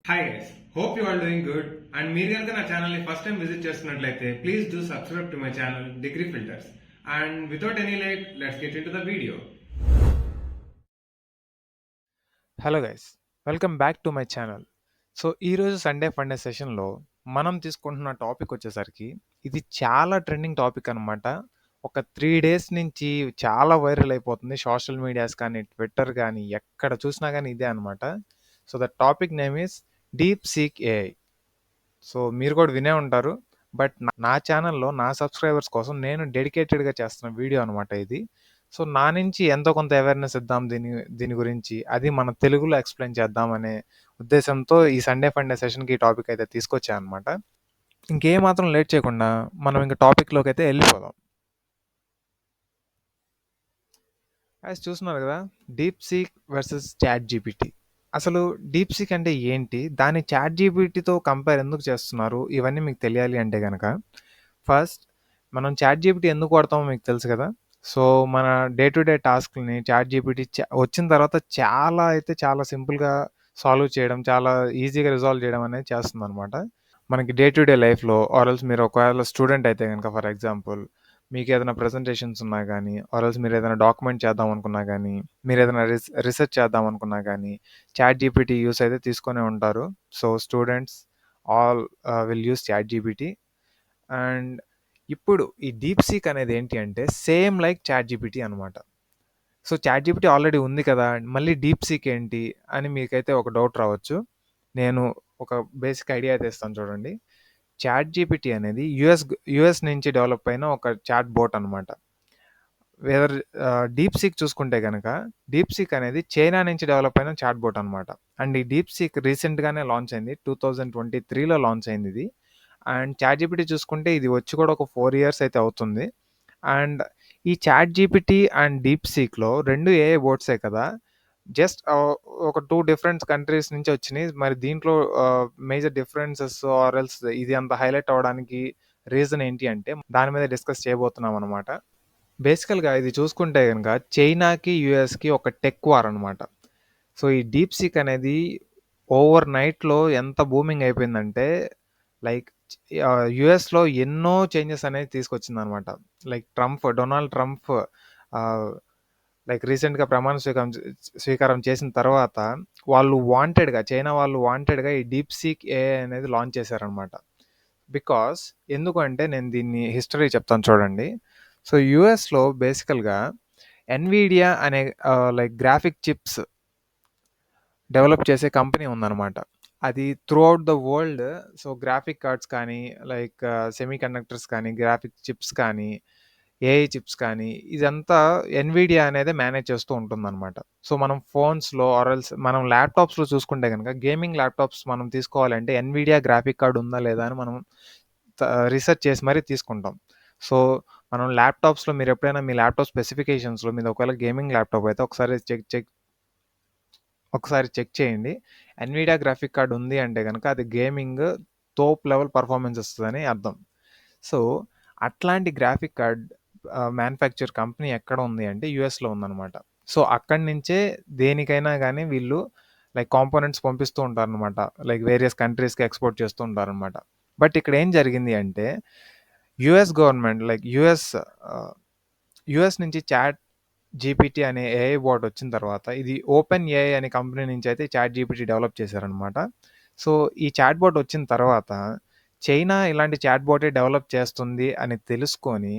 Hi guys, hope you are doing good. And మీరు కనుక నా ఛానల్ని ఫస్ట్ టైం విజిట్ చేస్తున్నట్లయితే please do subscribe to my channel degree filters. And without any late, let's get in to the video. Hello guys, welcome back to my channel. So ఈరోజు Sunday funday సెషన్లో మనం తీసుకుంటున్న topic వచ్చేసరికి ఇది చాలా trending topic అనమాట. ఒక 3 days నుంచి చాలా వైరల్ అయిపోతుంది సోషల్ మీడియాస్ కానీ ట్విట్టర్ కానీ ఎక్కడ చూసినా కానీ ఇదే అనమాట. So the topic name is deep seek AI. So మీరు కూడా వినే ఉంటారు. బట్ నా ఛానల్లో నా సబ్స్క్రైబర్స్ కోసం నేను డెడికేటెడ్గా చేస్తున్న వీడియో అనమాట ఇది. సో నా నుంచి ఎంతో కొంత అవేర్నెస్ ఇద్దాం దీని గురించి, అది మన తెలుగులో ఎక్స్ప్లెయిన్ చేద్దాం అనే ఉద్దేశంతో ఈ సండే ఫండే సెషన్కి ఈ టాపిక్ అయితే తీసుకొచ్చాను అనమాట. ఇంకేమాత్రం లేట్ చేయకుండా మనం ఇంకా టాపిక్లోకి అయితే వెళ్ళిపోదాం. అది చూస్తున్నారు కదా, deep seek versus chat GPT. అసలు డీప్ సీక్ అంటే ఏంటి, దాన్ని చాట్ జీపీటీతో కంపేర్ ఎందుకు చేస్తున్నారు, ఇవన్నీ మీకు తెలియాలి అంటే కనుక ఫస్ట్ మనం చాట్ జీపీటీ ఎందుకు వాడతామో మీకు తెలుసు కదా. సో మన డే టు డే టాస్క్ని చాట్ జీపీటీ వచ్చిన తర్వాత చాలా సింపుల్గా సాల్వ్ చేయడం, చాలా ఈజీగా రిజాల్వ్ చేయడం అనేది చేస్తుంది అనమాట. మనకి డే టు డే లైఫ్లో ఆర్ఎల్స్ మీరు ఒకవేళ స్టూడెంట్ అయితే కనుక, ఫర్ ఎగ్జాంపుల్ మీకు ఏదైనా ప్రజెంటేషన్స్ ఉన్నా కానీ, ఆర్ఎల్స్ మీరు ఏదైనా డాక్యుమెంట్ చేద్దాం అనుకున్నా కానీ, మీరు ఏదైనా రీసెర్చ్ చేద్దాం అనుకున్నా కానీ చాట్ జీపీటీ యూస్ అయితే తీసుకొని ఉంటారు. So students all will use chat GPT. And ఇప్పుడు ఈ డీప్ సీక్ అనేది ఏంటి అంటే సేమ్ లైక్ చాట్ జీపీటీ అనమాట. సో చాట్ జీపీటీ ఆల్రెడీ ఉంది కదా, మళ్ళీ డీప్ సీక్ ఏంటి అని మీకైతే ఒక డౌట్ రావచ్చు. నేను ఒక బేసిక్ ఐడియా అయితే ఇస్తాను చూడండి. చాట్ జీపీటీ అనేది యుఎస్ నుంచి డెవలప్ అయిన ఒక చాట్ బోట్ అనమాట. వేదర్ డీప్ సీక్ చూసుకుంటే కనుక డీప్ సీక్ అనేది చైనా నుంచి డెవలప్ అయిన చాట్ బోట్ అనమాట. అండ్ ఈ డీప్ సీక్ రీసెంట్గానే లాంచ్ అయింది, 2023లో లాంచ్ అయింది ఇది. అండ్ చాట్ జీపీటీ చూసుకుంటే ఇది వచ్చి కూడా ఒక 4 years అయితే అవుతుంది. అండ్ ఈ చాట్ జీపీటీ అండ్ డీప్ సీక్లో రెండు ఏఐ బోట్సే కదా, జస్ట్ ఒక 2 different కంట్రీస్ నుంచి వచ్చినాయి. మరి దీంట్లో మేజర్ డిఫరెన్సెస్ ఆర్ ఎల్స్ ఇది అంత హైలైట్ అవ్వడానికి రీజన్ ఏంటి అంటే దాని మీద డిస్కస్ చేయబోతున్నాం అనమాట. బేసికల్గా ఇది చూసుకుంటే కనుక చైనాకి యుఎస్కి ఒక టెక్ వార్ అనమాట. సో ఈ డీప్ సీక్ అనేది ఓవర్ నైట్లో ఎంత బూమింగ్ అయిపోయిందంటే, లైక్ యుఎస్లో ఎన్నో చేంజెస్ అనేది తీసుకొచ్చింది అనమాట. లైక్ డొనాల్డ్ ట్రంప్ లైక్ రీసెంట్గా స్వీకారం చేసిన తర్వాత చైనా వాళ్ళు వాంటెడ్గా ఈ డీప్ సీక్ ఏఐ అనేది లాంచ్ చేశారనమాట. బికాస్ ఎందుకంటే నేను దీన్ని హిస్టరీ చెప్తాను చూడండి. సో యుఎస్లో బేసికల్గా ఎన్విడియా అనే లైక్ గ్రాఫిక్ చిప్స్ డెవలప్ చేసే కంపెనీ ఉందన్నమాట. అది through out the world. So graphic cards కానీ, లైక్ సెమీ కండక్టర్స్ కానీ, గ్రాఫిక్ చిప్స్ కానీ, ఏఐ చిప్స్ కానీ, ఇదంతా ఎన్విడియా అనేది మేనేజ్ చేస్తూ ఉంటుందన్నమాట. సో మనం ఫోన్స్లో ఆర్ఎల్స్ మనం ల్యాప్టాప్స్లో చూసుకుంటే కనుక, గేమింగ్ ల్యాప్టాప్స్ మనం తీసుకోవాలంటే ఎన్విడియా గ్రాఫిక్ కార్డ్ ఉందా లేదా అని మనం రీసెర్చ్ చేసి మరీ తీసుకుంటాం. సో మనం ల్యాప్టాప్స్లో మీరు ఎప్పుడైనా మీ ల్యాప్టాప్ స్పెసిఫికేషన్స్లో మీద ఒకవేళ గేమింగ్ ల్యాప్టాప్ అయితే ఒకసారి చెక్ చేయండి. ఎన్విడియా గ్రాఫిక్ కార్డ్ ఉంది అంటే కనుక అది గేమింగ్ టాప్ లెవెల్ పర్ఫార్మెన్స్ వస్తుందని అర్థం. సో అట్లాంటి గ్రాఫిక్ కార్డ్ మ్యానుఫ్యాక్చర్ కంపెనీ ఎక్కడ ఉంది అంటే యుఎస్లో ఉందన్నమాట. సో అక్కడి నుంచే దేనికైనా కానీ వీళ్ళు లైక్ కాంపోనెంట్స్ పంపిస్తూ ఉంటారనమాట, లైక్ వేరియస్ కంట్రీస్కి ఎక్స్పోర్ట్ చేస్తూ ఉంటారనమాట. బట్ ఇక్కడ ఏం జరిగింది అంటే యుఎస్ గవర్నమెంట్ లైక్ యుఎస్ నుంచి చాట్ జీపీటీ అనే ఏఐ బోట్ వచ్చిన తర్వాత, ఇది ఓపెన్ ఏఐ అనే కంపెనీ నుంచి అయితే చాట్ జీపీటీ డెవలప్ చేశారనమాట. సో ఈ చాట్ బోట్ వచ్చిన తర్వాత చైనా ఇలాంటి చాట్ బోటే డెవలప్ చేస్తుంది అని తెలుసుకొని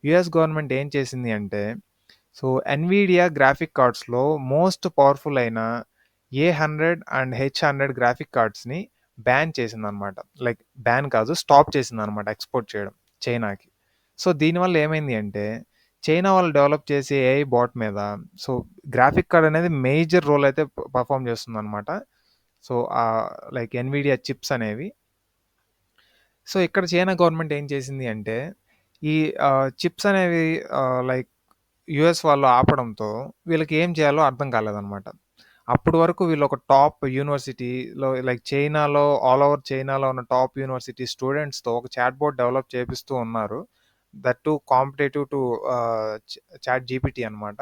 యుఎస్ గవర్నమెంట్ ఏం చేసింది అంటే, సో ఎన్విడియా గ్రాఫిక్ కార్డ్స్లో మోస్ట్ పవర్ఫుల్ అయిన A100 అండ్ H100 గ్రాఫిక్ కార్డ్స్ని బ్యాన్ చేసిందనమాట. లైక్ బ్యాన్ కాదు, స్టాప్ చేసిందనమాట ఎక్స్పోర్ట్ చేయడం చైనాకి. సో దీనివల్ల ఏమైంది అంటే చైనా వాళ్ళు డెవలప్ చేసే ఏఐ బాట్ మీద సో గ్రాఫిక్ కార్డ్ అనేది మేజర్ రోల్ అయితే పర్ఫామ్ చేస్తుంది అనమాట. సో లైక్ ఎన్విడియా చిప్స్ అనేవి. సో ఇక్కడ చైనా గవర్నమెంట్ ఏం చేసింది అంటే ఈ చిప్స్ అనేవి లైక్ యుఎస్ వాళ్ళు ఆపడంతో వీళ్ళకి ఏం చేయాలో అర్థం కాలేదన్నమాట. అప్పటి వరకు వీళ్ళు ఒక టాప్ యూనివర్సిటీలో లైక్ చైనాలో ఆల్ ఓవర్ చైనాలో ఉన్న టాప్ యూనివర్సిటీ స్టూడెంట్స్తో ఒక చాట్ బోర్డ్ డెవలప్ చేపిస్తూ ఉన్నారు. That to competitive to chat GPT అనమాట.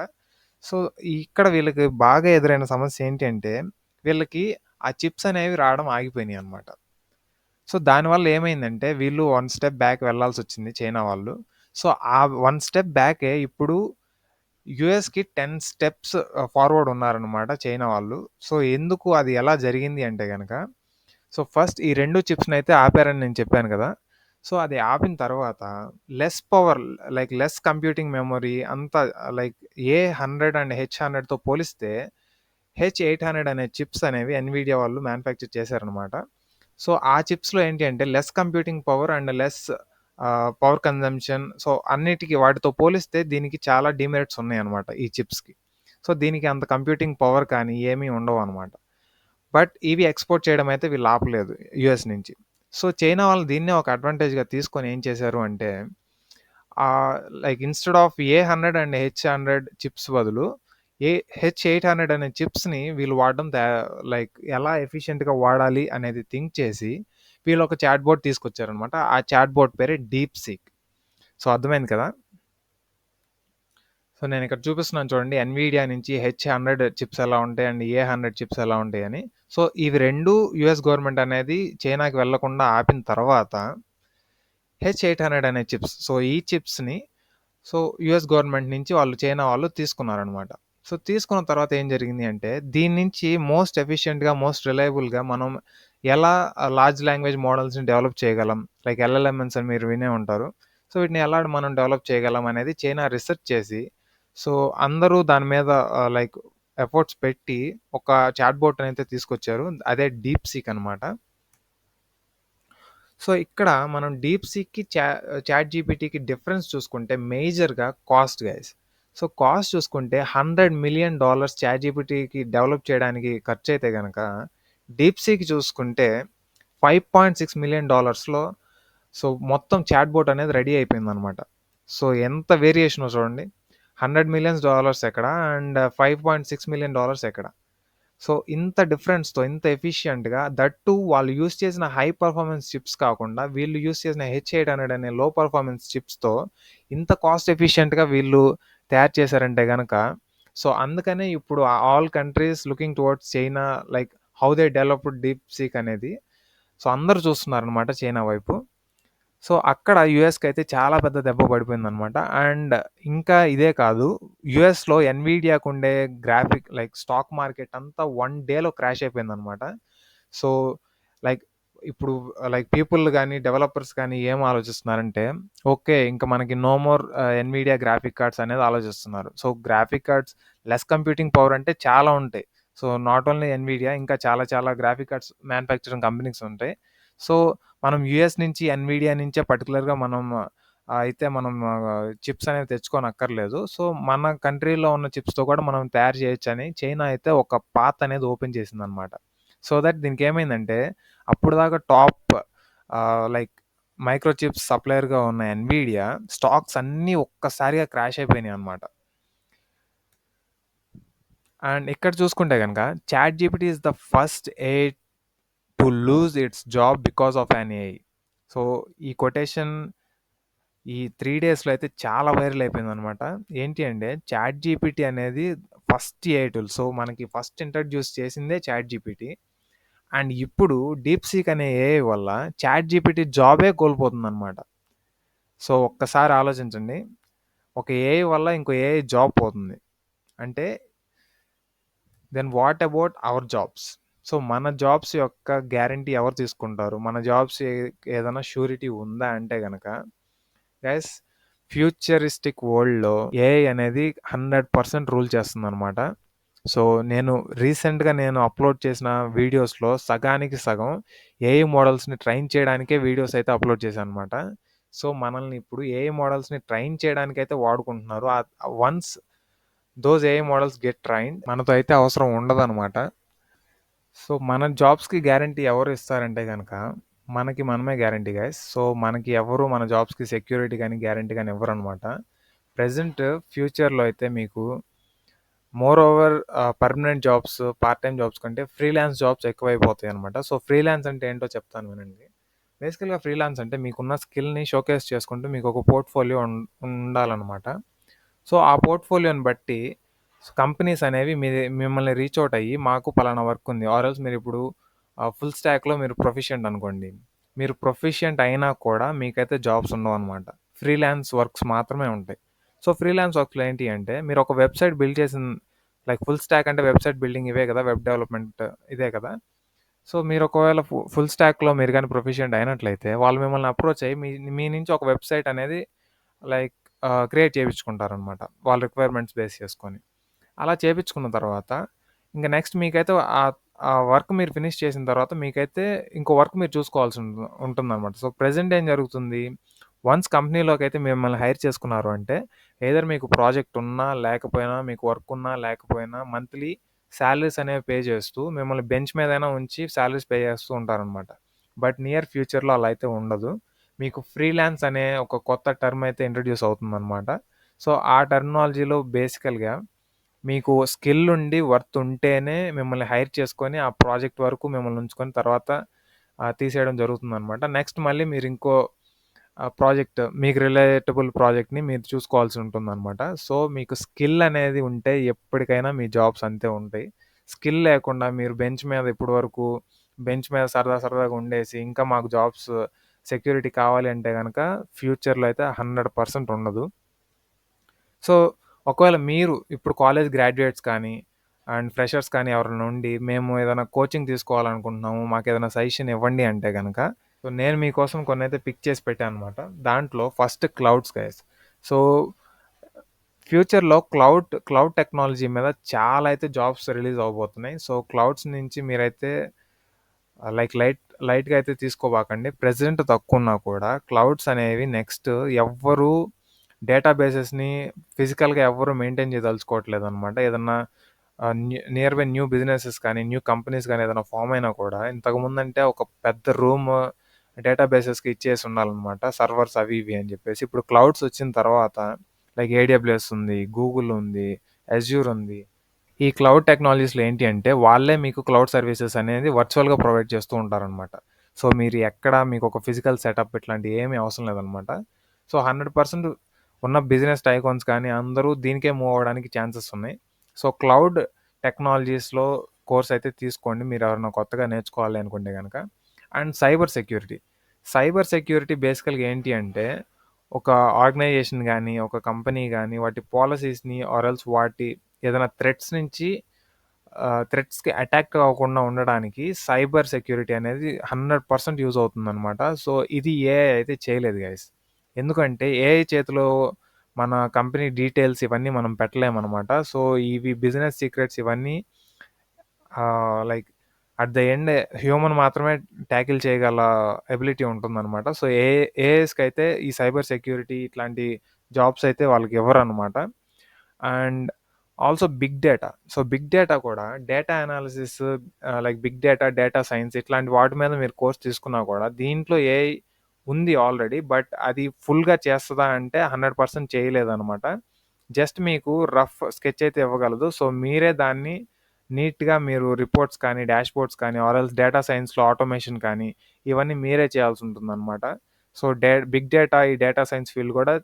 సో ఇక్కడ వీళ్ళకి బాగా ఎదురైన సమస్య ఏంటి అంటే వీళ్ళకి ఆ చిప్స్ అనేవి రావడం ఆగిపోయినాయి అనమాట. సో దానివల్ల ఏమైందంటే వీళ్ళు 1 స్టెప్ బ్యాక్ వెళ్ళాల్సొచ్చింది చైనా వాళ్ళు. సో ఆ 1 స్టెప్ బ్యాకే ఇప్పుడు యూఎస్‌కి 10 స్టెప్స్ ఫార్వర్డ్ ఉన్నారనమాట చైనా వాళ్ళు. సో ఎందుకు అది ఎలా జరిగింది అంటే గనక, సో ఫస్ట్ ఈ 2 చిప్స్‌నైతే ఆపారని నేను చెప్పాను కదా! సో అది ఆపిన తర్వాత less power less computing memory అంతా లైక్ ఏ100 అండ్ హెచ్100తో పోలిస్తే హెచ్800 అనే చిప్స్ అనేవి ఎన్విడియా వాళ్ళు మ్యానుఫ్యాక్చర్ చేశారనమాట. సో ఆ చిప్స్‌లో ఏంటి అంటే less computing power and less power consumption. So అన్నిటికి వాటితో పోలిస్తే దీనికి చాలా డీమెరిట్స్ ఉన్నాయన్నమాట ఈ చిప్స్‌కి. సో దీనికి అంత కంప్యూటింగ్ పవర్ కానీ ఏమీ ఉండవనమాట. బట్ ఇవి ఎక్స్‌పోర్ట్ చేయడం అయితే వీళ్ళు ఆపలేదు యూఎస్ నుంచి. సో చైనా వాళ్ళు దీన్నే ఒక అడ్వాంటేజ్‌గా తీసుకొని ఏం చేశారు అంటే లైక్ ఇన్‌స్టెడ్ ఆఫ్ ఏ100 అండ్ హెచ్100 చిప్స్ బదులు హెచ్800 అనే చిప్స్‌ని వీళ్ళు వాడడం లైక్ ఎలా ఎఫిషియెంట్‌గా వాడాలి అనేది థింక్ చేసి వీళ్ళు ఒక చాట్ బోట్ తీసుకొచ్చారనమాట. ఆ చాట్ బోట్ పేరే డీప్‌సీక్. సో అర్థమైంది కదా! సో నేను ఇక్కడ చూపిస్తున్నాను చూడండి. ఎన్విడియా నుంచి హెచ్100 చిప్స్ ఎలా ఉంటాయి అండ్ ఏ100 చిప్స్ ఎలా ఉంటాయని. సో ఇవి 2 యూఎస్ గవర్నమెంట్ అనేది చైనాకి వెళ్ళకుండా ఆపిన తర్వాత హెచ్800 అనే చిప్స్. సో ఈ చిప్స్‌ని యూఎస్ గవర్నమెంట్ నుంచి చైనా వాళ్ళు తీసుకున్నారనమాట. సో తీసుకున్న తర్వాత ఏం జరిగింది అంటే దీని నుంచి మోస్ట్ ఎఫిషియెంట్‌గా, మోస్ట్ రిలయబుల్‌గా మనం ఎలా లార్జ్ లాంగ్వేజ్ మోడల్స్‌ని డెవలప్ చేయగలం. లైక్ ఎల్ఎల్ఎంఎన్స్ అని మీరు వినే ఉంటారు. సో వీటిని ఎలా మనం డెవలప్ చేయగలం అనేది చైనా రిసర్చ్ చేసి, సో అందరూ దాని మీద లైక్ ఎఫర్ట్స్ పెట్టి ఒక చాట్ బోట్ అయితే తీసుకొచ్చారు. అదే డీప్‌సీక్ అనమాట. సో ఇక్కడ మనం డీప్‌సీక్‌కి చాట్‌జీపీటీకి డిఫరెన్స్ చూసుకుంటే మేజర్‌గా కాస్ట్ గైస్. సో కాస్ట్ చూసుకుంటే $100,000,000 చాట్‌జీపీటీకి డెవలప్ చేయడానికి ఖర్చయితే గనక, డీప్‌సీక్ చూసుకుంటే $5.6 మిలియన్ సో మొత్తం చాట్ బోట్ అనేది రెడీ అయిపోయిందనమాట. సో ఎంత వేరియేషనో చూడండి. $100,000,000 ఎక్కడ అండ్ $5.6 మిలియన్ ఎక్కడ. సో ఇంత డిఫరెన్స్‌తో ఇంత ఎఫిషియంట్‌గా దట్ టూ వాళ్ళు యూజ్ చేసిన హై పర్ఫార్మెన్స్ చిప్స్ కాకుండా వీళ్ళు యూజ్ చేసిన హెచ్800 అనే లో పర్ఫార్మెన్స్ చిప్స్‌తో ఇంత కాస్ట్ ఎఫిషియంట్‌గా వీళ్ళు తయారు చేశారంటే గనక, సో అందుకనే ఇప్పుడు all countries looking towards China like how they developed DeepSeek అనేది. సో అందరూ చూస్తున్నారనమాట చైనా వైపు. సో అక్కడ యూఎస్‌కి అయితే చాలా పెద్ద దెబ్బ పడిపోయిందనమాట. అండ్ ఇంకా ఇదే కాదు. యూఎస్‌లో ఎన్విడియాకు ఉండే లైక్ స్టాక్ మార్కెట్ అంతా 1 డేలో క్రాష్ అయిపోయిందనమాట. సో లైక్ ఇప్పుడు లైక్ పీపుల్ గాని, డెవలపర్స్ గాని ఏం ఆలోచిస్తున్నారంటే, ఓకే. ఇంక మనకి no more Nvidia graphic cards అనేది ఆలోచిస్తున్నారు. So graphic cards less computing power అంటే చాలా ఉంటాయి. సో నాట్ ఓన్లీ ఎన్విడియా ఇంకా చాలా చాలా గ్రాఫిక్ కార్డ్స్ మ్యానుఫ్యాక్చరింగ్ కంపెనీస్ ఉంటాయి. సో మనం యూఎస్ నుంచి ఎన్విడియా నుంచే పర్టికులర్‌గా మనం చిప్స్ అనేవి తెచ్చుకోనక్కర్లేదు. సో మన కంట్రీలో ఉన్న చిప్స్‌తో కూడా మనం తయారు చేయొచ్చని చైనా అయితే ఒక పాత్ అనేది ఓపెన్ చేసిందనమాట. సో దట్ దీనికేమైందంటే అప్పటిదాకా టాప్ లైక్ మైక్రో చిప్స్ సప్లయర్‌గా ఉన్న ఎన్విడియా స్టాక్స్ అన్నీ ఒక్కసారిగా క్రాష్ అయిపోయినాయనమాట. అండ్ ఇక్కడ చూసుకుంటే గనక ChatGPT is the first AI to lose it's job because of an AI. So ఈ కొటేషన్ ఈ 3 డేస్‌లో అయితే చాలా వైరల్ అయిపోయిందనమాట. ఏంటి అంటే చాట్‌జీపీటీ అనేది ఫస్ట్ ఏఐ టూల్. సో మనకి ఫస్ట్ ఇంట్రడ్యూస్ చేసిందే చాట్‌జీపీటీ. అండ్ ఇప్పుడు డీప్‌సీక్ అనే ఏఐ వల్ల చాట్‌జీపీటీ జాబే కోల్పోతుందనమాట. సో ఒక్కసారి ఆలోచించండి. ఒక ఏఐ వల్ల ఇంకో ఏఐ జాబ్ పోతుంది. అంటే then what about our jobs? So మన జాబ్స్ యొక్క గ్యారంటీ ఎవరు తీసుకుంటారు? మన జాబ్స్ ఏదైనా ష్యూరిటీ ఉందా అంటే గనక గైస్ ఫ్యూచరిస్టిక్ వరల్డ్‌లో ఏఐ అనేది 100% రూల్ చేస్తుందనమాట. సో రీసెంట్‌గా నేను అప్‌లోడ్ చేసిన వీడియోస్‌లో సగానికి సగం ఏఐ మోడల్స్‌ని ట్రైన్ చేయడానికే వీడియోస్ అయితే అప్‌లోడ్ చేశాననమాట. సో మనల్ని ఇప్పుడు ఏఐ మోడల్స్‌ని ట్రైన్ చేయడానికైతే వాడుకుంటున్నారు. Once those AI models get trained మనతో అయితే అవసరం ఉండదనమాట. సో మన జాబ్స్‌కి గ్యారంటీ ఎవరు ఇస్తారంటే గనక మనకి మనమే గ్యారంటీ గైస్. సో మనకి ఎవరు మన జాబ్స్‌కి సెక్యూరిటీ గాని, గ్యారంటీ గాని ఇవ్వరనమాట. ప్రెజెంట్ ఫ్యూచర్‌లో అయితే మీకు more over permanent jobs, part time jobs కంటే ఫ్రీలాన్స్ జాబ్స్ ఎక్కువైపోతాయనమాట. సో ఫ్రీలాన్స్ అంటే ఏంటో చెప్తాను వినండి. బేసికల్‌గా ఫ్రీలాన్స్ అంటే మీకున్న స్కిల్‌ని షోకేస్ చేసుకుంటూ మీకు ఒక పోర్ట్‌ఫోలియో ఉండాలనమాట. సో ఆ పోర్ట్‌ఫోలియోని బట్టి సో, కంపెనీస్ అనేవి మిమ్మల్ని రీచ్ ఔట్ అయ్యి, మాకు పలానా వర్క్ ఉంది. ఆర్ ఎల్స్ మీరిప్పుడు ఫుల్ స్టాక్‌లో మీరు ప్రొఫిషియంట్ అనుకోండి. మీరు ప్రొఫిషియంట్ అయినా కూడా మీకైతే జాబ్స్ ఉండవనమాట. ఫ్రీలాన్స్ వర్క్స్ మాత్రమే ఉంటాయి. సో, ఫ్రీలాన్స్ వర్క్స్‌లో ఏంటి అంటే, మీరు ఒక వెబ్‌సైట్ బిల్డ్ చేసిన లైక్ ఫుల్ స్టాక్ అంటే వెబ్‌సైట్ బిల్డింగ్ ఇవే కదా! వెబ్ డెవలప్‌మెంట్ ఇదే కదా! సో, మీరు ఒకవేళ ఫుల్ స్టాక్‌లో మీరు గాని ప్రొఫిషియంట్ అయినట్లయితే, వాళ్ళు మిమ్మల్ని అప్రోచ్ అయ్యి మీ నుంచి ఒక వెబ్‌సైట్ అనేది లైక్ క్రియేట్ చేపించుకుంటారనమాట. వాళ్ళ రిక్వైర్మెంట్స్ బేస్ చేసుకొని. అలా చేపించుకున్న తర్వాత, ఇంక నెక్స్ట్ మీకైతే ఆ వర్క్ మీరు ఫినిష్ చేసిన తర్వాత మీకైతే ఇంకో వర్క్ మీరు చూసుకోవాల్సి ఉంటుందనమాట. సో, ప్రెజెంట్ ఏం జరుగుతుంది, వన్స్ కంపెనీలోకైతే మిమ్మల్ని హైర్ చేసుకున్నారు అంటే, ఎయిదర్ మీకు ప్రాజెక్ట్ ఉన్నా, లేకపోయినా, మీకు వర్క్ ఉన్నా, లేకపోయినా మంత్లీ సాలరీస్ అనేవి పే చేస్తూ, మిమ్మల్ని బెంచ్ మీదైనా ఉంచి సాలరీస్ పే చేస్తూ ఉంటారనమాట. బట్ నియర్ ఫ్యూచర్‌లో అలా అయితే ఉండదు. మీకు ఫ్రీలాన్స్ అనే ఒక కొత్త టర్మ్ అయితే ఇంట్రొడ్యూస్ అవుతుందనమాట. సో, ఆ టెర్మినాలజీలో బేసికల్‌గా మీకు స్కిల్ ఉండి, వర్త్ ఉంటేనే మిమ్మల్ని హైర్ చేసుకొని, ఆ ప్రాజెక్ట్ వరకు మిమ్మల్ని ఉంచుకొని తర్వాత తీసేయడం జరుగుతుందనమాట. నెక్స్ట్ మళ్ళీ మీరు ఇంకో ప్రాజెక్ట్ మీకు రిలేటబుల్ ప్రాజెక్ట్‌ని మీరు చూసుకోవాల్సి ఉంటుందనమాట. సో, మీకు స్కిల్ అనేది ఉంటే ఎప్పటికైనా మీ జాబ్స్ అంతే ఉంటాయి. స్కిల్ లేకుండా మీరు బెంచ్ మీద ఇప్పటి వరకు బెంచ్ మీద సరదాగా ఉండేసి, ఇంకా మాకు జాబ్స్ సెక్యూరిటీ కావాలి అంటే గనక ఫ్యూచర్‌లో అయితే 100% ఉండదు. సో, ఒకవేళ మీరు ఇప్పుడు కాలేజ్ గ్రాడ్యుయేట్స్ కానీ, అండ్ ఫ్రెషర్స్ కానీ ఎవరైనా ఉండి, మేము ఏదైనా కోచింగ్ తీసుకోవాలనుకుంటున్నాము, మాకేదైనా సజెషన్ ఇవ్వండి అంటే గనక, సో, నేను మీకోసం కొన్నైతే పిక్ చేసి పెట్టాననమాట. దాంట్లో ఫస్ట్ క్లౌడ్స్ గైస్. సో, ఫ్యూచర్‌లో క్లౌడ్ టెక్నాలజీ మీద చాలా అయితే జాబ్స్ రిలీజ్ అవ్వబోతున్నాయి. సో, క్లౌడ్స్ నుంచి మీరైతే లైక్ లైట్‌గా అయితే తీసుకోబాకండి. ప్రెజెంట్ తక్కువున్నా కూడా క్లౌడ్స్ అనేవి నెక్స్ట్ ఎవ్వరు డేటాబేసెస్‌ని ఫిజికల్‌గా ఎవ్వరు మెయింటైన్ చేయదలుచుకోవట్లేదనమాట. ఏదన్నా నియర్ బై న్యూ బిజినెసెస్ కానీ, న్యూ కంపెనీస్ గానీ ఏదైనా ఫార్మ్ అయినా కూడా ఇంతకుముందంటే ఒక పెద్ద రూమ్ డేటాబేసెస్‌కి ఇచ్చేసి ఉండాలనమాట. సర్వర్స్ అవి ఇవి అని చెప్పేసి. ఇప్పుడు క్లౌడ్స్ వచ్చిన తర్వాత లైక్ ఏడబ్ల్యూఎస్ ఉంది, గూగుల్ ఉంది, అజ్యూర్ ఉంది. ఈ క్లౌడ్ టెక్నాలజీస్‌లో ఏంటి అంటే, వాళ్ళే మీకు క్లౌడ్ సర్వీసెస్ అనేది వర్చువల్‌గా ప్రొవైడ్ చేస్తూ ఉంటారనమాట. సో, మీరు ఎక్కడ మీకొక ఫిజికల్ సెటప్ ఇట్లాంటివి ఏమీ అవసరం లేదనమాట. సో, 100% ఉన్న బిజినెస్ టైకోన్స్ కానీ అందరూ దీనికే మూవ్ అవ్వడానికి ఛాన్సెస్ ఉన్నాయి. సో, క్లౌడ్ టెక్నాలజీస్‌లో కోర్స్ అయితే తీసుకోండి. మీరు ఎవరైనా కొత్తగా నేర్చుకోవాలి అనుకుంటే గనక. And cyber security. Cyber security బేసికల్‌గా ఏంటి అంటే, ఒక ఆర్గనైజేషన్ గానీ, ఒక కంపెనీ గానీ, వాటి పాలిసీస్‌ని ఆర్ ఎల్స్ వాటి ఏదైనా థ్రెట్స్ నుంచి థ్రెట్స్‌కి అటాక్ అవ్వకుండా ఉండడానికి సైబర్ సెక్యూరిటీ అనేది 100% యూజ్ అవుతుందనమాట. సో, ఇది ఏఐ అయితే చేయలేదు గైస్. ఎందుకంటే ఏఐ చేతిలో మన కంపెనీ డీటెయిల్స్ ఇవన్నీ మనం పెట్టలేమనమాట. సో, ఇవి బిజినెస్ సీక్రెట్స్ ఇవన్నీ like at the end human మాత్రమే టాకిల్ చేయగల ఎబిలిటీ ఉంటుందనమాట. సో, ఏఐస్‌కైతే ఈ సైబర్ సెక్యూరిటీ ఇట్లాంటి జాబ్స్ అయితే వాళ్ళకి ఇవ్వరనమాట. And also big data. So, big data కూడా data analysis like big data, data science ఇట్లాంటి వాటి మీద మీరు కోర్స్ తీసుకున్నా కూడా దీంట్లో ఏఐ ఉంది ఆల్రెడీ. బట్ అది ఫుల్‌గా చేస్తదా అంటే 100% చేయలేదనమాట. జస్ట్ మీకు రఫ్ స్కెచ్ అయితే ఇవ్వగలదు. సో, మీరే దాన్ని నీట్‌గా మీరు రిపోర్ట్స్ కానీ, డాష్‌బోర్డ్స్ కానీ ఆర్ ఎల్స్ డేటా సైన్స్‌లో ఆటోమేషన్ కానీ ఇవన్నీ మీరే చేయాల్సి ఉంటుందనమాట. సో, బిగ్ డేటా, ఈ డేటా సైన్స్ ఫీల్డ్ కూడా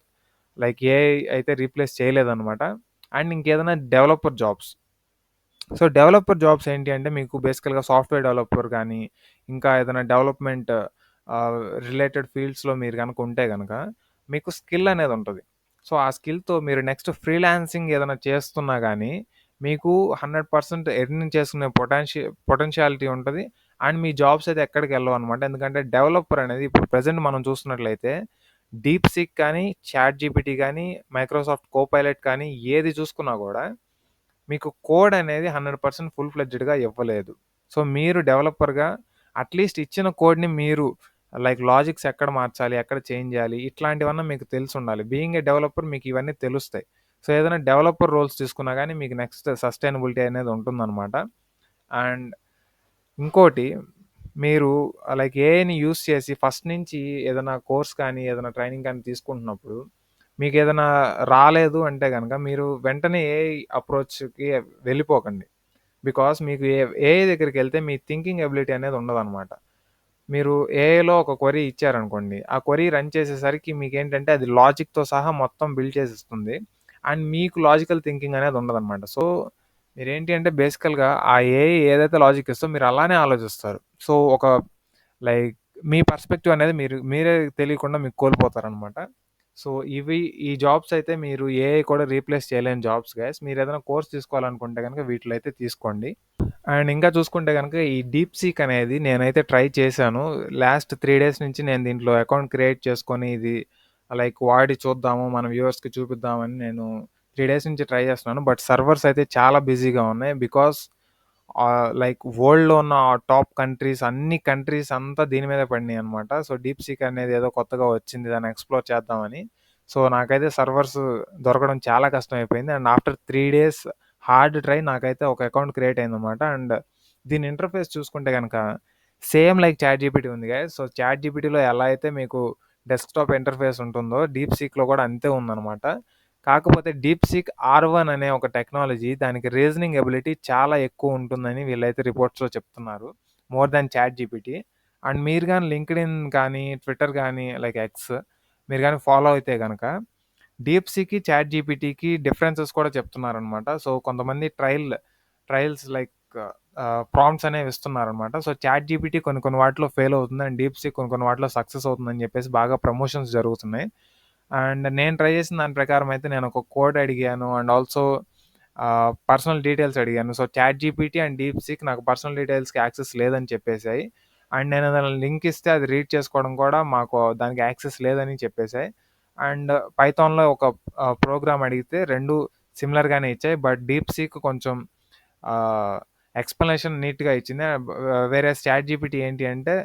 లైక్ ఏఐ అయితే రీప్లేస్ చేయలేదనమాట. అండ్ ఇంకేదైనా developer jobs. So, developer jobs ఏంటి అంటే మీకు బేసికల్‌గా సాఫ్ట్‌వేర్ డెవలపర్ గానీ, ఇంకా ఏదైనా డెవలప్‌మెంట్ రిలేటెడ్ ఫీల్డ్స్‌లో మీరు గనక ఉంటే గనక, మీకు స్కిల్ అనేది ఉంటది. సో, ఆ స్కిల్‌తో మీరు నెక్స్ట్ ఫ్రీలాన్సింగ్ ఏదైనా చేస్తున్నా గానీ, మీకు 100% ఎర్నింగ్ చేసుకునే పొటెన్షియాలిటీ ఉంటది. అండ్ మీ జాబ్స్ అయితే ఎక్కడికెళ్ళవనమాట. ఎందుకంటే డెవలపర్ అనేది ఇప్పుడు ప్రెజెంట్ మనం చూస్తున్నట్లయితే డీప్‌సీక్ కానీ, చాట్‌జీపీటీ గానీ, మైక్రోసాఫ్ట్ కోపైలట్ కానీ ఏది చూసుకున్నా గూడా మీకు కోడ్ అనేది 100% ఫుల్ ఫ్లెడ్జ్డ్‌గా ఇవ్వలేదు. సో, మీరు డెవలపర్‌గా అట్‌లీస్ట్ ఇచ్చిన కోడ్‌ని మీరు లైక్ లాజిక్స్ ఎక్కడ మార్చాలి, ఎక్కడ చేంజ్ చేయాలి, ఇట్లాంటివన్నా మీకు తెలిసుండాలి. బీయింగ్ ఏ డెవలపర్ మీకు ఇవన్నీ తెలుస్తాయి. సో, ఏదైనా డెవలపర్ రోల్స్ తీసుకున్నా గానీ మీకు నెక్స్ట్ సస్టైనబిలిటీ అనేది ఉంటుందనమాట. అండ్ ఇంకోటి మీరు లైక్ ఏఐని యూజ్ చేసి ఫస్ట్ నుంచి ఏదైనా కోర్స్ కానీ, ఏదైనా ట్రైనింగ్ కానీ తీసుకుంటున్నప్పుడు మీకేదైనా రాలేదు అంటే గనక మీరు వెంటనే ఏఐ అప్రోచ్‌కి వెళ్ళిపోకండి. బికాజ్ మీకు ఏఐ దగ్గరికెళ్తే మీ థింకింగ్ ఎబిలిటీ అనేది ఉండదనమాట. మీరు ఏఐలో ఒక క్వెరీ ఇచ్చారనుకోండి. ఆ క్వెరీ రన్ చేసేసరికి మీకేంటంటే అది లాజిక్‌తో సహా మొత్తం బిల్డ్ చేసిస్తుంది. అండ్ మీకు లాజికల్ థింకింగ్ అనేది ఉండదనమాట. సో మీరేంటి అంటే బేసికల్గా ఆ ఏఐ ఏదైతే లాజిక్ ఇస్తో మీరు అలానే ఆలోచిస్తారు. సో ఒక లైక్ మీ పర్స్పెక్టివ్ అనేది మీరే తెలియకుండా మీకు కోల్పోతారనమాట. సో ఈ జాబ్స్ అయితే మీరు ఏఐ కూడా రీప్లేస్ చేయలేని జాబ్స్ గైస్. మీరు ఏదైనా కోర్స్ తీసుకోవాలనుకుంటే కనుక వీటిలో అయితే తీసుకోండి. అండ్ ఇంకా చూసుకుంటే కనుక ఈ డీప్ సీక్ అనేది నేనైతే ట్రై చేశాను. లాస్ట్ 3 డేస్ నుంచి నేను దీంట్లో అకౌంట్ క్రియేట్ చేసుకొని ఇది లైక్ వాడి చూద్దాము, మన వ్యూవర్స్‌కి చూపిద్దామని నేను 3 డేస్ నుంచి ట్రై చేస్తున్నాను. బట్ సర్వర్స్ అయితే చాలా బిజీగా ఉన్నాయి. బికాస్ లైక్ వరల్డ్‌లో ఉన్న టాప్ కంట్రీస్ అన్ని కంట్రీస్ అంతా దీని మీదే పడినాయనమాట. సో డీప్ సీక్ అనేది ఏదో కొత్తగా వచ్చింది. దాన్ని ఎక్స్‌ప్లోర్ చేద్దామని. సో నాకైతే సర్వర్స్ దొరకడం చాలా కష్టమైపోయింది. And after 3 days hard try నాకైతే ఒక అకౌంట్ క్రియేట్ అయిందనమాట. అండ్ దీని ఇంటర్ఫేస్ చూసుకుంటే గనక సేమ్ లైక్ చాట్‌జీపీటీ ఉంది గైస్. సో చాట్‌జీపీటీలో ఎలా అయితే మీకు డెస్క్‌టాప్ ఇంటర్ఫేస్ ఉంటుందో డీప్ సీక్‌లో కూడా అంతే ఉందనమాట. కాకపోతే డీప్ సీక్ R1 అనే ఒక టెక్నాలజీ దానికి రీజనింగ్ ఎబిలిటీ చాలా ఎక్కువ ఉంటుందని వీళ్ళైతే రిపోర్ట్స్‌లో చెప్తున్నారు. More than ChatGPT. అండ్ మీరు గాని లింక్డ్ఇన్ కానీ, ట్విట్టర్ గానీ లైక్ ఎక్స్ మీరు గాని ఫాలో అయితే గనక డీప్‌సీక్‌కి, చాట్‌జీపీటీకి డిఫరెన్సెస్ కూడా చెప్తున్నారనమాట. సో కొంతమంది ట్రయల్స్ లైక్ ప్రాంప్ట్స్ అనేవి ఇస్తున్నారనమాట. సో చాట్‌జీపీటీ కొన్ని కొన్ని వాటిలో ఫెయిల్ అవుతుంది. అండ్ డీప్‌సీక్ కొన్ని కొన్ని వాటిలో సక్సెస్ అవుతుందని చెప్పేసి బాగా ప్రమోషన్స్ జరుగుతున్నాయి. అండ్ నేను ట్రై చేసిన దాని ప్రకారం అయితే నేను ఒక కోడ్ అడిగాను. అండ్ ఆల్సో పర్సనల్ డీటెయిల్స్ అడిగాను. సో చాట్‌జీపీటీ అండ్ డీప్‌సీక్ నాకు పర్సనల్ డీటెయిల్స్‌కి యాక్సెస్ లేదని చెప్పేసాయి. అండ్ నేను ఏదైనా లింక్ ఇస్తే అది రీడ్ చేసుకోవడం కూడా మాకు దానికి యాక్సెస్ లేదని చెప్పేసాయి. అండ్ పైథాన్‌లో ఒక ప్రోగ్రామ్ అడిగితే 2 సిమిలర్‌గానే ఇచ్చాయి. బట్ డీప్‌సీక్ కొంచెం ఎక్స్‌ప్లనేషన్ నీట్‌గా ఇచ్చింది. వేరేస్ చాట్‌జీపీటీ ఏంటి అంటే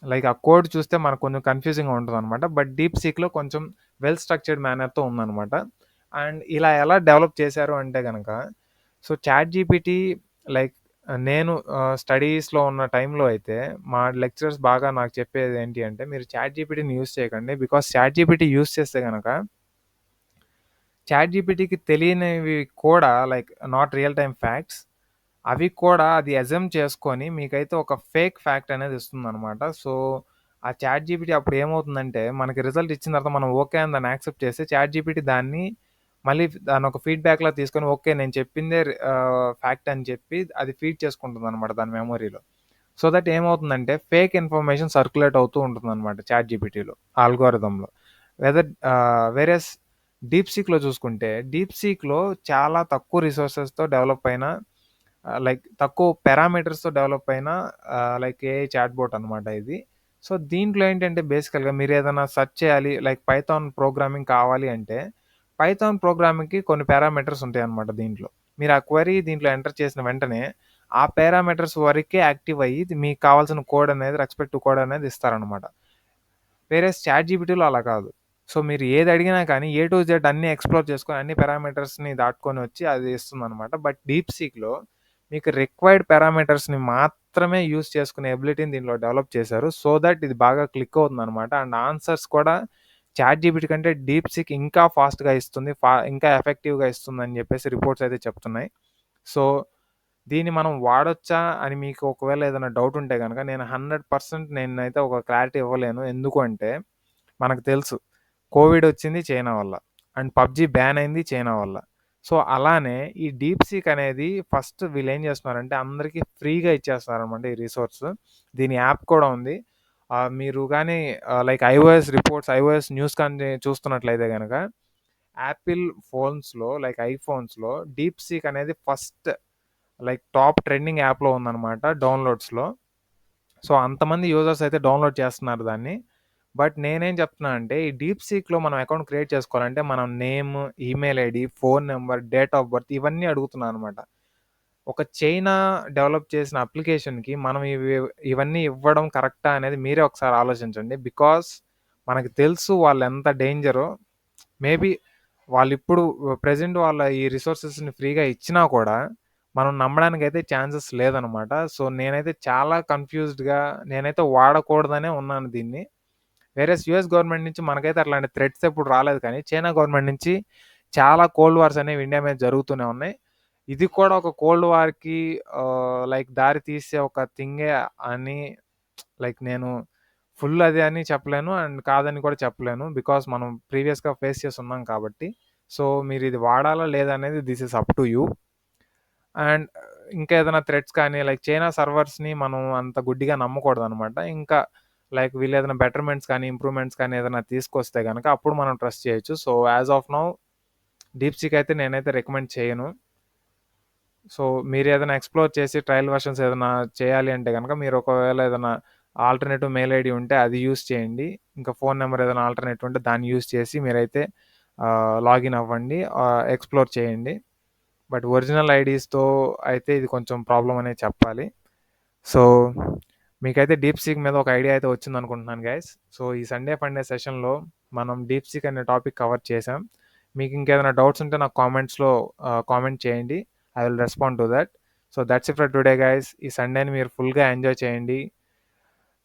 లైక్ ఆ కోడ్ చూస్తే మనకు కొంచెం కన్‌ఫ్యూజింగ్‌గా ఉంటదనమాట. బట్ డీప్‌సీక్‌లో కొంచెం వెల్ స్ట్రక్చర్డ్ మేనర్‌తో ఉందనమాట. అండ్ ఇలా ఎలా డెవలప్ చేశారు అంటే గనక సో చాట్‌జీపీటీ లైక్ నేను స్టడీస్‌లో ఉన్న టైంలో అయితే మా లెక్చరర్స్ బాగా నాకు చెప్పేది ఏంటి అంటే మీరు చాట్‌జీపీటీని యూజ్ చేయకండి. బికాస్ చాట్‌జీపీటీ యూజ్ చేస్తే గనక చాట్‌జీపీటీకి తెలియనివి కూడా like not real time facts అవి కూడా అది అజ్యూమ్ చేసుకొని మీకైతే ఒక ఫేక్ ఫ్యాక్ట్ అనేది ఇస్తుందనమాట. సో ఆ చాట్‌జీపీటీ అప్పుడు ఏమవుతుందంటే మనకి రిజల్ట్ ఇచ్చిన తర్వాత మనం ఓకే అని దాన్ని యాక్సెప్ట్ చేస్తే చాట్‌జీపీటీ దాన్ని మళ్ళీ దాన్ని ఒక ఫీడ్‌బ్యాక్‌లా తీసుకొని ఓకే నేను చెప్పిందే ఫ్యాక్ట్ అని చెప్పి అది ఫీడ్ చేసుకుంటుందనమాట దాని మెమరీలో. సో దట్ ఏమవుతుందంటే ఫేక్ ఇన్ఫర్మేషన్ సర్క్యులేట్ అవుతూ ఉంటుందనమాట చాట్‌జీపీటీలో ఆల్గోరిథంలో. వేరేస్ డీప్‌సీక్‌లో చూసుకుంటే డీప్‌సీక్‌లో చాలా తక్కువ రిసోర్సెస్‌తో డెవలప్ అయిన లైక్ తక్కువ పారామీటర్స్‌తో డెవలప్ అయిన లైక్ ఏఐ చాట్‌బోట్ అనమాట ఇది. సో దీంట్లో ఏంటంటే బేసికల్‌గా మీరేదైనా సెర్చ్ చేయాలి లైక్ పైథాన్ ప్రోగ్రామింగ్ కావాలి అంటే పైథాన్ ప్రోగ్రామింగ్‌కి కొన్ని పారామీటర్స్ ఉంటాయన్నమాట దీంట్లో. మీరు ఆ క్వెరీ దీంట్లో ఎంటర్ చేసిన వెంటనే ఆ పారామీటర్స్ వరకే యాక్టివ్ అయ్యి మీకు కావాల్సిన కోడ్ అనేది రెస్పెక్టివ్ కోడ్ అనేది ఇస్తారనమాట. వేరేస్ చాట్‌జీపీటీలో అలా కాదు. సో మీరు ఏది అడిగినా కానీ ఏ టు జెడ్ అన్నీ ఎక్స్‌ప్లోర్ చేసుకొని అన్ని పారామీటర్స్‌ని దాటుకొని వచ్చి అది ఇస్తుందనమాట. బట్ డీప్‌సీక్‌లో మీకు రిక్వైర్డ్ పారామీటర్స్‌ని మాత్రమే యూజ్ చేసుకునే ఎబిలిటీని దీంట్లో డెవలప్ చేశారు. సో దట్ ఇది బాగా క్లిక్ అవుతుందనమాట. అండ్ ఆన్సర్స్ కూడా చాట్‌జీపీటీ కంటే డీప్‌సీక్ ఇంకా ఫాస్ట్‌గా ఇస్తుంది. ఇంకా ఎఫెక్టివ్‌గా ఇస్తుందని చెప్పేసి రిపోర్ట్స్ అయితే చెప్తున్నాయి. సో దీన్ని మనం వాడొచ్చా అని మీకు ఒకవేళ ఏదైనా డౌట్ ఉంటే గనక నేను 100% నేనైతే ఒక క్లారిటీ ఇవ్వలేను. ఎందుకు అంటే మనకు తెలుసు కోవిడ్ వచ్చింది చైనా వల్ల. అండ్ పబ్‌జీ బ్యాన్ అయింది చైనా వల్ల. సో అలానే ఈ డీప్‌సీక్ అనేది ఫస్ట్ వీళ్ళేం చేస్తున్నారంటే అందరికీ ఫ్రీగా ఇచ్చేస్తున్నారనమాట ఈ రిసోర్స్. దీని యాప్ కూడా ఉంది. మీరు గానీ లైక్ ఐఓఎస్ న్యూస్ కానీ చూస్తున్నట్లయితే గనక యాపిల్ ఫోన్స్‌లో లైక్ ఐఫోన్స్‌లో డీప్‌సీక్ అనేది ఫస్ట్ లైక్ టాప్ ట్రెండింగ్ యాప్‌లో ఉందనమాట డౌన్‌లోడ్స్‌లో. సో అంతమంది యూజర్స్ అయితే డౌన్‌లోడ్ చేస్తున్నారు దాన్ని. బట్ నేనేం చెప్తున్నా అంటే ఈ డీప్‌సీక్‌లో మనం అకౌంట్ క్రియేట్ చేసుకోవాలంటే మనం name, email ID, phone number, date of birth ఇవన్నీ అడుగుతున్నారనమాట. ఒక చైనా డెవలప్ చేసిన అప్లికేషన్‌కి మనం ఇవన్నీ ఇవ్వడం కరెక్టా అనేది మీరే ఒకసారి ఆలోచించండి. బికాస్ మనకు తెలుసు వాళ్ళెంత డేంజరో. మేబీ వాళ్ళిప్పుడు ప్రెజెంట్ వాళ్ళ ఈ రిసోర్సెస్‌ని ఫ్రీగా ఇచ్చినా కూడా మనం నమ్మడానికైతే ఛాన్సెస్ లేదనమాట. సో నేనైతే చాలా కన్‌ఫ్యూజ్డ్‌గా నేనైతే వాడకూడదనే ఉన్నాను దీన్ని. వేరేస్ యూఎస్ గవర్నమెంట్ నుంచి మనకైతే అట్లాంటి థ్రెట్స్ ఎప్పుడు రాలేదు కానీ చైనా గవర్నమెంట్ నుంచి చాలా కోల్డ్ వార్స్ అనేవి ఇండియా మీద జరుగుతూనే ఉన్నాయి. ఇది కూడా ఒక కోల్డ్ వార్‌కి లైక్ దారి తీసే ఒక థింగే అని లైక్ నేను ఫుల్ అదే అని చెప్పలేను. అండ్ కాదని కూడా చెప్పలేను. బికాస్ మనం ప్రీవియస్‌గా ఫేస్ చేసి ఉన్నాం కాబట్టి. సో మీరు ఇది వాడాలా లేదా అనేది this is up to you. And ఇంకా ఏదైనా థ్రెడ్స్ కానీ లైక్ చైనా సర్వర్స్ని మనం అంత గుడ్డిగా నమ్మకూడదు అనమాట. ఇంకా లైక్ వీళ్ళు ఏదైనా బెటర్మెంట్స్ కానీ ఇంప్రూవ్మెంట్స్ కానీ ఏదైనా తీసుకొస్తే కనుక అప్పుడు మనం ట్రస్ట్ చేయొచ్చు. So as of now DeepSeek అయితే నేనైతే రికమెండ్ చేయను. సో మీరు ఏదైనా ఎక్స్ప్లోర్ చేసి ట్రయల్ వర్షన్స్ ఏదైనా చేయాలి అంటే కనుక మీరు ఒకవేళ ఏదైనా ఆల్టర్నేటివ్ మెయిల్ ఐడి ఉంటే అది యూస్ చేయండి. ఇంకా ఫోన్ నెంబర్ ఏదైనా ఆల్టర్నేటివ్ ఉంటే దాన్ని యూస్ చేసి మీరైతే లాగిన్ అవ్వండి, ఎక్స్ప్లోర్ చేయండి. బట్ ఒరిజినల్ ఐడీస్తో అయితే ఇది కొంచెం ప్రాబ్లం అనేది చెప్పాలి. సో మీకైతే డీప్ సీక్ మీద ఒక ఐడియా అయితే వచ్చింది అనుకుంటున్నాను గైస్. సో ఈ సండే ఫండే సెషన్లో మనం డీప్ సీక్ అనే టాపిక్ కవర్ చేసాం. మీకు ఇంకేదైనా డౌట్స్ ఉంటే నాకు కామెంట్స్లో కామెంట్ చేయండి. I will respond to that. So that's it for today guys. ఈ సండేని మీరు ఫుల్గా ఎంజాయ్ చేయండి.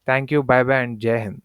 Thank you, by by and జై హింద్.